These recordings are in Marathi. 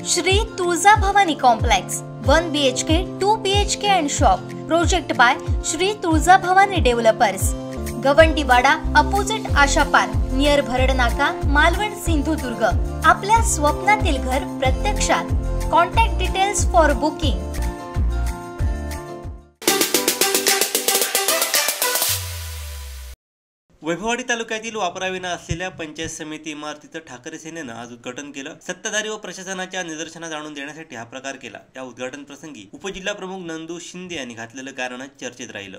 Shri Tuljabhavani complex 1 BHK 2 BHK and shop project by Shri Tuljabhavani developers, Gawandiwada opposite Asha park near Bharadnaka, Malvan, Sindhudurg. आपल्या स्वप्नातील घर प्रत्यक्षात। Contact details for booking. Vaibhavwadi तालुक्यातील वापराविना असलेल्या पंचायत समिती इमारतीचं ठाकरे सेनेनं आज उद्घाटन केलं। सत्ताधारी व प्रशासनाच्या निदर्शनास आणून देण्यासाठी हा प्रकार केला। या उद्घाटन प्रसंगी उपजिल्हा प्रमुख नंदू शिंदे यांनी घातलेलं गाणं चर्चेत राहिलं।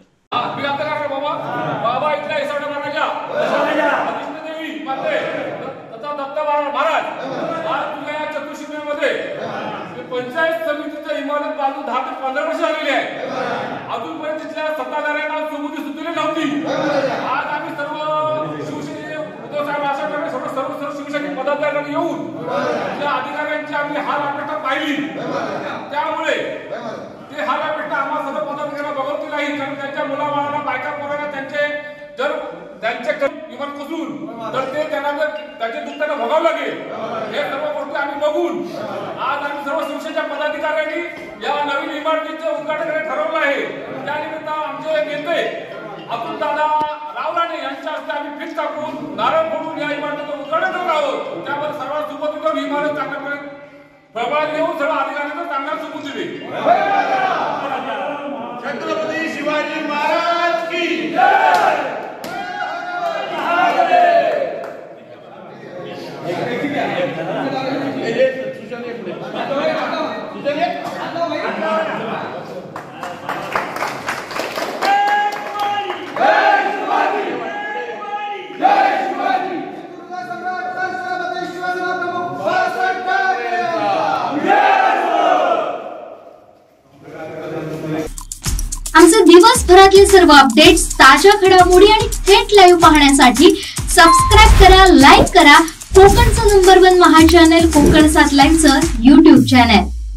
पंचायत समितीची इमारत बांधून 10 ते 15 वर्ष झालेली आहे। अजूनपर्यंत तिथल्या सत्ताधाऱ्यांना सुबुधी सुचलेली नव्हती। आज आम्ही सर्व शिवसेने उद्धव साहेब आशा करणे सर्व शिवसेने पदाधिकारी येऊन त्या अधिकाऱ्यांची आम्ही हाल अपेक्षा पाहिली। त्यामुळे ते हाल अपेक्षा आम्हा सर्व पदाधिकाऱ्यांना बघवती नाही, कारण त्यांच्या मुलाबाळांना बायका पोरांना त्यांचे इमान कसून तर ते त्यांना त्याचे दुःखाने भोगावं लागेल। हे सर्व गोष्टी आम्ही बघून आज आम्ही सर्व शिवसेनेच्या पदाधिकाऱ्यांनी या नवीन इमारतीचे उद्घाटन करायचं ठरवलं आहे। त्यानिमित्त आमचे नेते अतुल दादा रावराणे यांच्या हस्ते आम्ही फिट टाकून नारळ फोडून या इमारतीचं उद्घाटन करत आहोत। त्यावर सर्वात सुबोध ही इमारत चांगल्यापर्यंत प्रभाग देऊन सर्व अधिकाऱ्यांना चांगला सुबोध दिले। छत्रपती शिवाजी महाराज की जय। आमचे दिवसभरातले सर्व अपडेट्स, ताज्या घडामोडी आणि थेट लाईव्ह पाहण्यासाठी सबस्क्राइब करा, लाईक करा कोकणचं नंबर 1 महा चॅनल कोकण 7 लाईव्हचं YouTube चॅनल।